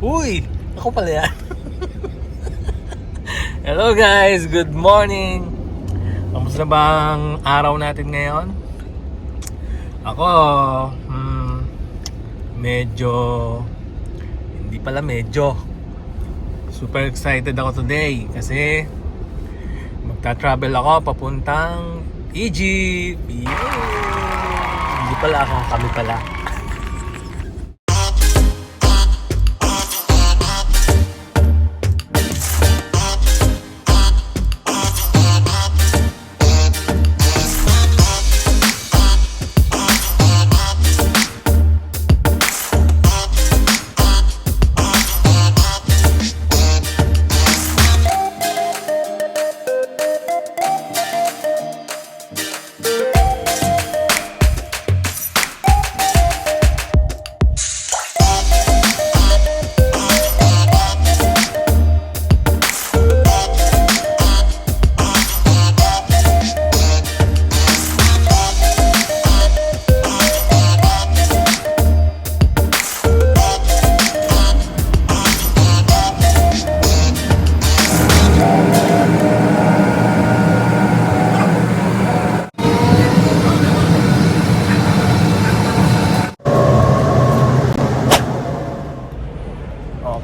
Uy! Ako pala yan. Hello guys! Good morning! Kamusta bang araw natin ngayon? Ako, medyo... Hindi pala medyo. Super excited ako today kasi magta-travel ako papuntang Egypt! Yay! Hindi pala ako, kami pala.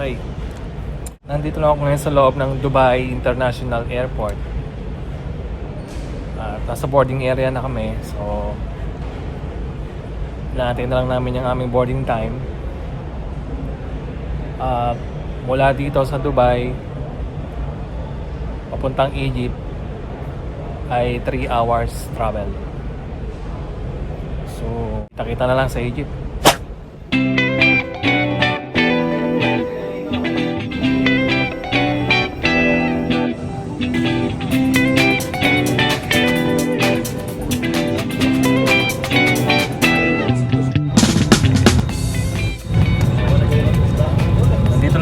Okay. Nandito na ako ngayon sa loob ng Dubai International Airport. At nasa boarding area na kami. So, natin na lang namin yung aming boarding time. Mula dito sa Dubai papuntang Egypt ay 3 hours travel. So, kita na lang sa Egypt.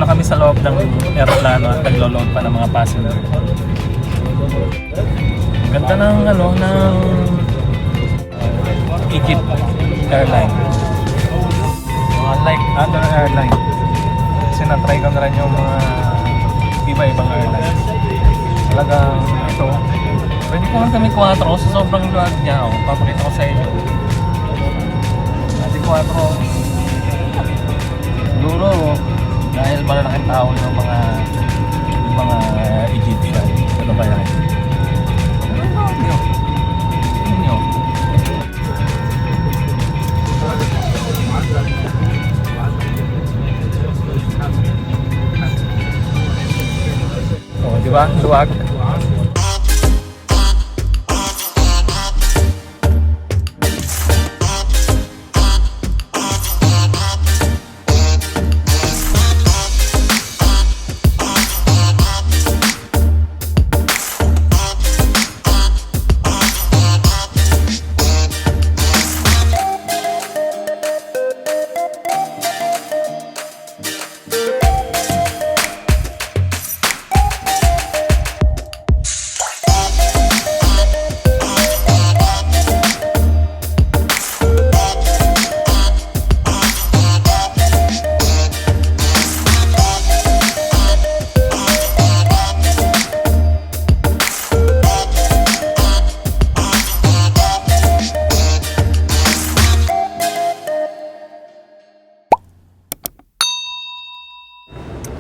Kami sa loob ng aeroplano at naglo-load pa ng mga passenger. Ganda ng Egypt airline. Unlike other airline, kasi na-try ko na rin yung mga iba-ibang airline. Talagang ito, pwede ko lang kami 4 sa sobrang luwag niya. Papakita ko sa inyo. Pwede 4 siguro dahil malalaking tao yung mga Egyptian. Ano ba yan? Ano? Oh, di ba? Luwag.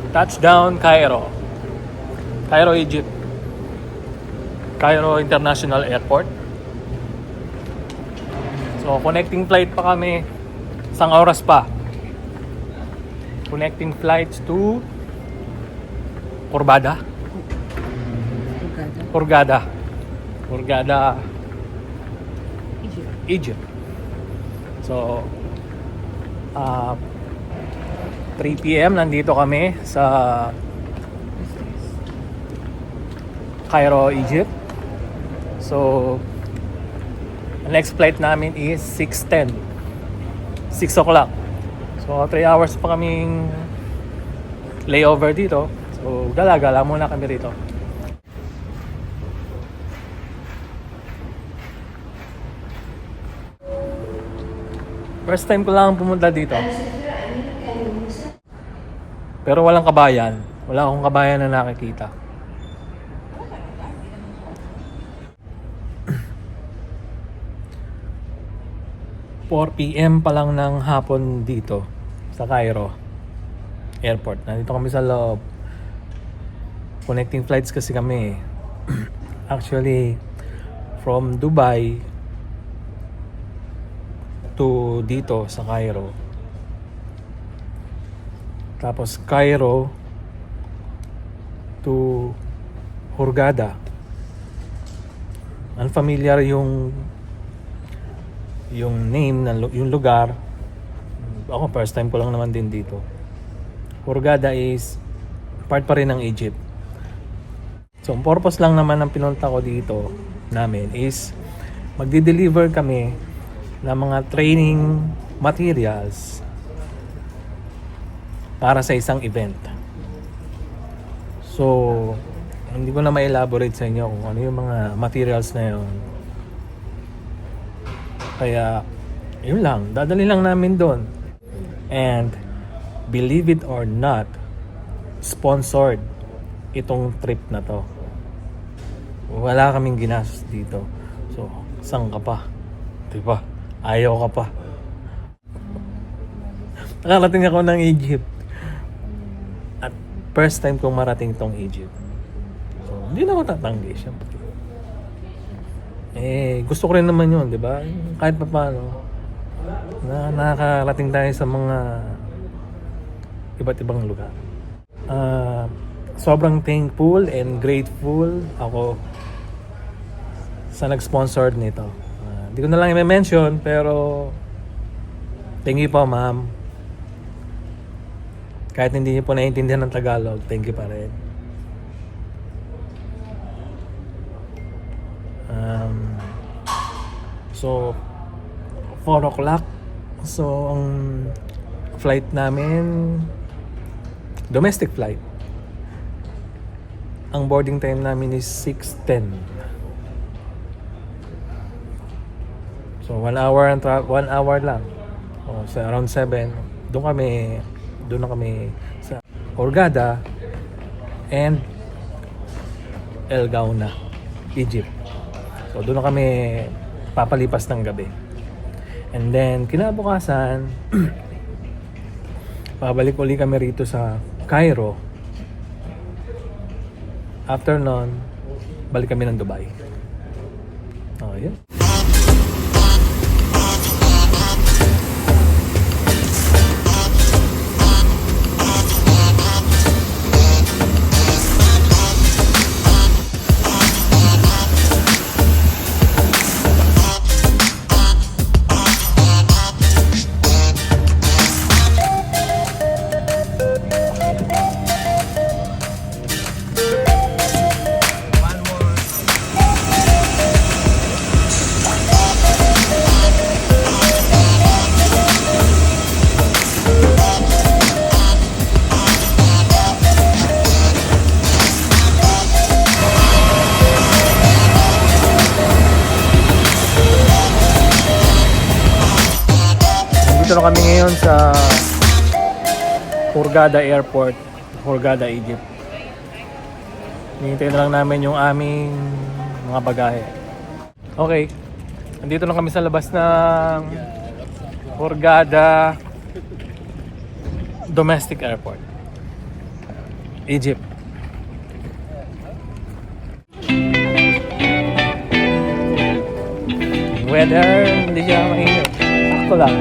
Touchdown, Cairo, Egypt. Cairo International Airport. So, connecting flight pa kami. Isang oras pa. Connecting flights to Hurghada, Egypt. So, 3 PM nandito kami sa Cairo, Egypt. So, next flight namin is 6:10. 6 o'clock. So, 3 hours pa kaming layover dito. So, gala-gala muna kami rito. First time ko lang pumunta dito. Pero walang kabayan. Wala akong kabayan na nakikita. ...4 PM pa lang ng hapon dito sa Cairo Airport. Nandito kami sa loob. Connecting flights kasi kami. Actually, from Dubai to dito sa Cairo. Tapos Cairo to Hurghada. Unfamiliar yung name ng yung lugar. Ako first time ko lang naman din dito. Hurghada is part pa rin ng Egypt. So ang purpose lang naman ng pinunta ko dito namin is magdi-deliver kami ng mga training materials para sa isang event. So hindi ko na ma-elaborate sa inyo kung ano yung mga materials na yun. Kaya, yun lang. Dadali lang namin doon. And, believe it or not, sponsored itong trip na to. Wala kaming ginastos dito. So, saan ka pa? Diba? Ayaw ka pa. Nakarating ako ng Egypt. At first time kong marating itong Egypt. So, hindi na ako tatanggi. Siyempre. Gusto ko rin naman yun, di ba? Kahit pa paano, nakakarating tayo sa mga iba't ibang lugar. Sobrang thankful and grateful ako sa nag-sponsored nito. Hindi ko na lang i-mention, pero thank you po, ma'am. Kahit hindi niyo po naiintindihan ng Tagalog, thank you pa rin. So 4 o'clock. So ang flight namin, domestic flight. Ang boarding time namin is 6:10. So 1 hour and 1 hour lang. So around 7, doon na kami sa Hurghada and El Gauna, Egypt. So doon na kami papalipas ng gabi. And then kinabukasan pabalik uli kami rito sa Cairo. After nun, balik kami ng Dubai. Oh, yun. Dito na kami ngayon sa Hurghada Airport, Hurghada, Egypt. Hinihintay na lang namin yung aming mga bagahe. Okay, nandito na kami sa labas ng Hurghada Domestic Airport, Egypt. Weather, hindi siya mainit. Sakto lang.